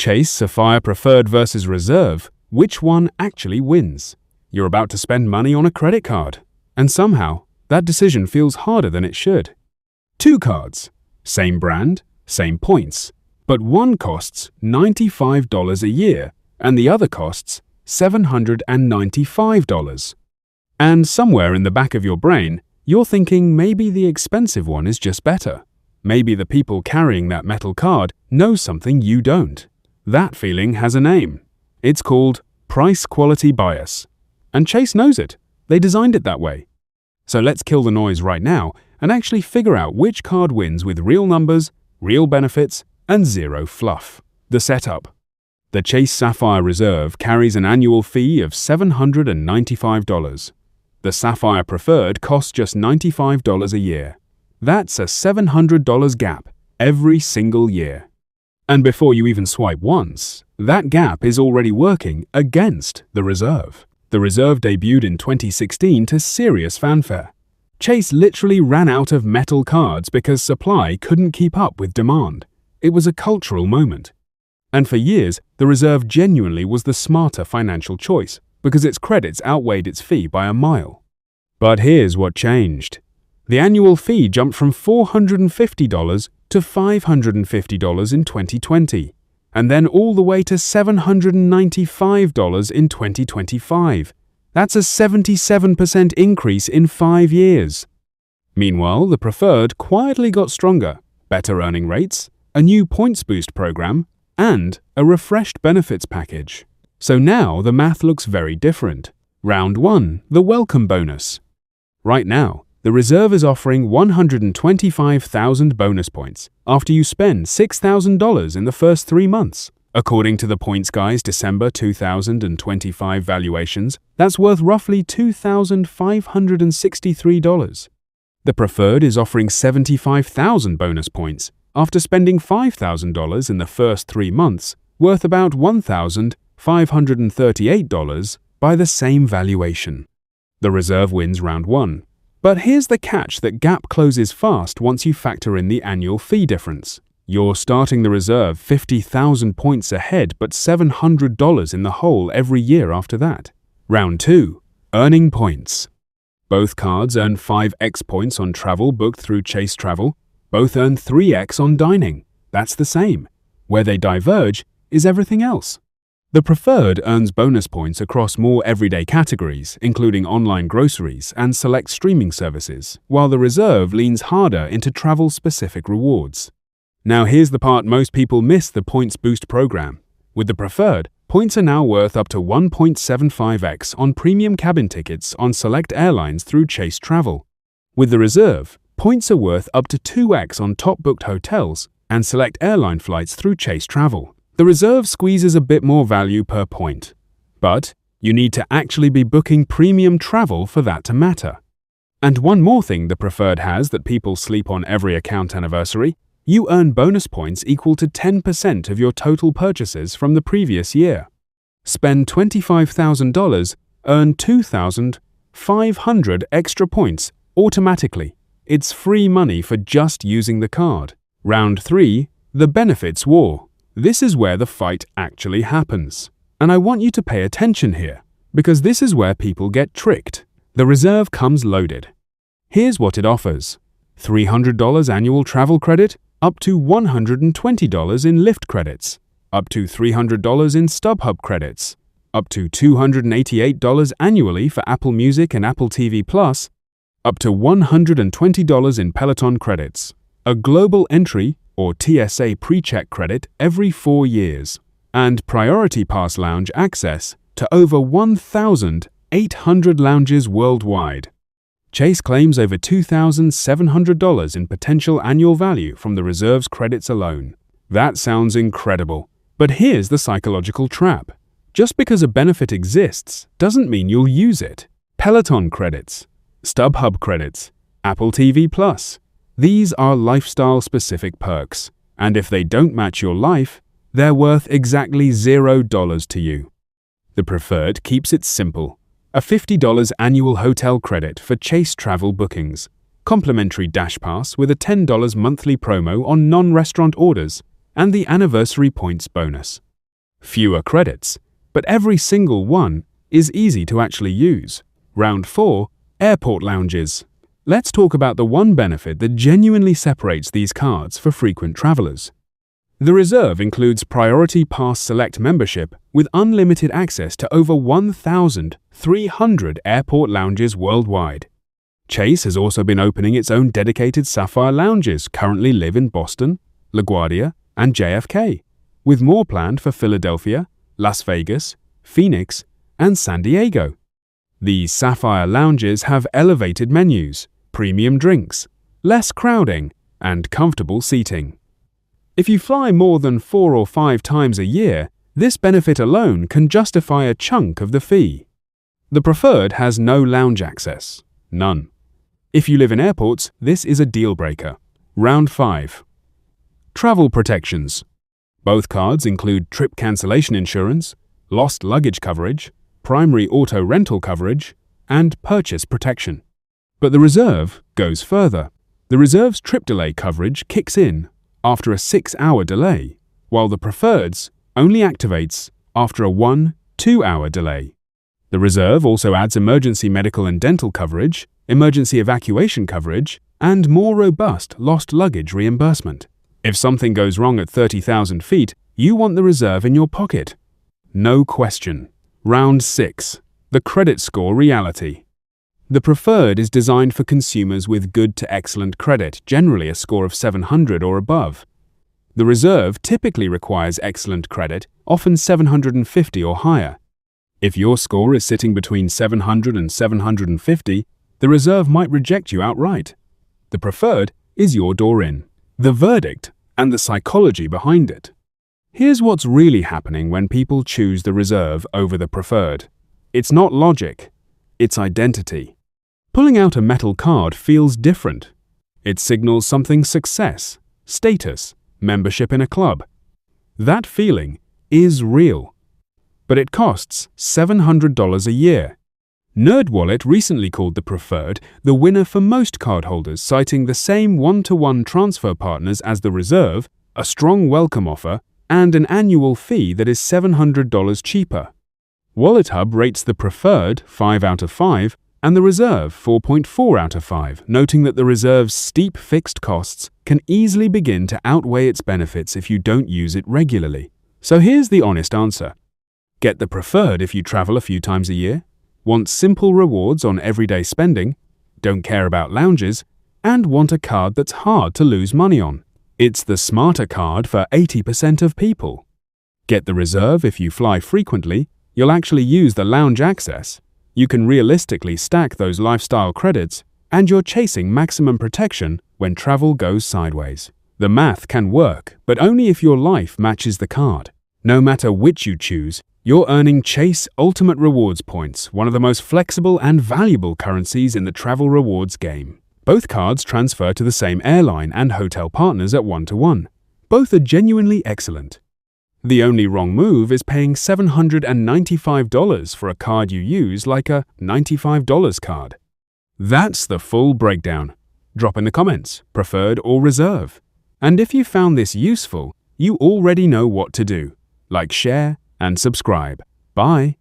Chase, Sapphire Preferred versus Reserve, which one actually wins? You're about to spend money on a credit card, and somehow that decision feels harder than it should. Two cards, same brand, same points, but one costs $95 a year and the other costs $795. And somewhere in the back of your brain, you're thinking maybe the expensive one is just better. Maybe the people carrying that metal card know something you don't. That feeling has a name. It's called price-quality bias. And Chase knows it. They designed it that way. So let's kill the noise right now and actually figure out which card wins with real numbers, real benefits, and zero fluff. The setup. The Chase Sapphire Reserve carries an annual fee of $795. The Sapphire Preferred costs just $95 a year. That's a $700 gap every single year. And before you even swipe once, that gap is already working against the Reserve. The Reserve debuted in 2016 to serious fanfare. Chase literally ran out of metal cards because supply couldn't keep up with demand. It was a cultural moment. And for years, the Reserve genuinely was the smarter financial choice because its credits outweighed its fee by a mile. But here's what changed. The annual fee jumped from $450 to $550 in 2020, and then all the way to $795 in 2025. That's a 77% increase in 5 years. Meanwhile, the Preferred quietly got stronger, better earning rates, a new points boost program, and a refreshed benefits package. So now the math looks very different. Round 1, the welcome bonus. Right now, the Reserve is offering 125,000 bonus points after you spend $6,000 in the first 3 months. According to the Points Guy's December 2025 valuations, that's worth roughly $2,563. The Preferred is offering 75,000 bonus points after spending $5,000 in the first 3 months, worth about $1,538 by the same valuation. The Reserve wins round 1. But here's the catch: that gap closes fast once you factor in the annual fee difference. You're starting the Reserve 50,000 points ahead but $700 in the hole every year after that. Round 2. Earning points. Both cards earn 5x points on travel booked through Chase Travel. Both earn 3x on dining. That's the same. Where they diverge is everything else. The Preferred earns bonus points across more everyday categories, including online groceries and select streaming services, while the Reserve leans harder into travel-specific rewards. Now here's the part most people miss: the Points Boost program. With the Preferred, points are now worth up to 1.75x on premium cabin tickets on select airlines through Chase Travel. With the Reserve, points are worth up to 2x on top-booked hotels and select airline flights through Chase Travel. The Reserve squeezes a bit more value per point, but you need to actually be booking premium travel for that to matter. And one more thing the Preferred has that people sleep on every account anniversary: you earn bonus points equal to 10% of your total purchases from the previous year. Spend $25,000, earn 2,500 extra points automatically. It's free money for just using the card. Round 3, the benefits war. This is where the fight actually happens. And I want you to pay attention here, because this is where people get tricked. The Reserve comes loaded. Here's what it offers: $300 annual travel credit, up to $120 in Lyft credits, up to $300 in StubHub credits, up to $288 annually for Apple Music and Apple TV Plus, up to $120 in Peloton credits, a global entry or TSA pre-check credit every 4 years, and Priority Pass lounge access to over 1,800 lounges worldwide. Chase claims over $2,700 in potential annual value from the Reserve's credits alone. That sounds incredible. But here's the psychological trap. Just because a benefit exists doesn't mean you'll use it. Peloton credits, StubHub credits, Apple TV Plus. These are lifestyle-specific perks, and if they don't match your life, they're worth exactly $0 to you. The Preferred keeps it simple. A $50 annual hotel credit for Chase Travel bookings, complimentary Dash Pass with a $10 monthly promo on non-restaurant orders, and the anniversary points bonus. Fewer credits, but every single one is easy to actually use. Round 4. Airport lounges. Let's talk about the one benefit that genuinely separates these cards for frequent travelers. The Reserve includes Priority Pass Select membership with unlimited access to over 1,300 airport lounges worldwide. Chase has also been opening its own dedicated Sapphire lounges, currently live in Boston, LaGuardia, and JFK, with more planned for Philadelphia, Las Vegas, Phoenix, and San Diego. These Sapphire lounges have elevated menus, premium drinks, less crowding, and comfortable seating. If you fly more than 4 or 5 times a year, this benefit alone can justify a chunk of the fee. The Preferred has no lounge access. None. If you live in airports, this is a deal breaker. Round 5. Travel protections. Both cards include trip cancellation insurance, lost luggage coverage, primary auto rental coverage, and purchase protection. But the Reserve goes further. The Reserve's trip delay coverage kicks in after a 6-hour delay, while the Preferred's only activates after a 1-2-hour delay. The Reserve also adds emergency medical and dental coverage, emergency evacuation coverage, and more robust lost luggage reimbursement. If something goes wrong at 30,000 feet, you want the Reserve in your pocket. No question. Round 6. The credit score reality. The Preferred is designed for consumers with good to excellent credit, generally a score of 700 or above. The Reserve typically requires excellent credit, often 750 or higher. If your score is sitting between 700 and 750, the Reserve might reject you outright. The Preferred is your door in. The verdict and the psychology behind it. Here's what's really happening when people choose the Reserve over the Preferred. It's not logic, it's identity. Pulling out a metal card feels different. It signals something: success, status, membership in a club. That feeling is real. But it costs $700 a year. NerdWallet recently called the Preferred the winner for most cardholders, citing the same one-to-one transfer partners as the Reserve, a strong welcome offer, and an annual fee that is $700 cheaper. WalletHub rates the Preferred 5 out of 5 and the Reserve 4.4 out of 5, noting that the Reserve's steep fixed costs can easily begin to outweigh its benefits if you don't use it regularly. So here's the honest answer. Get the Preferred if you travel a few times a year, want simple rewards on everyday spending, don't care about lounges, and want a card that's hard to lose money on. It's the smarter card for 80% of people. Get the Reserve if you fly frequently, you'll actually use the lounge access. You can realistically stack those lifestyle credits, and you're chasing maximum protection when travel goes sideways. The math can work, but only if your life matches the card. No matter which you choose, you're earning Chase Ultimate Rewards points, one of the most flexible and valuable currencies in the travel rewards game. Both cards transfer to the same airline and hotel partners at 1-to-1. Both are genuinely excellent. The only wrong move is paying $795 for a card you use like a $95 card. That's the full breakdown. Drop in the comments, Preferred or Reserve. And if you found this useful, you already know what to do. Like, share, and subscribe. Bye.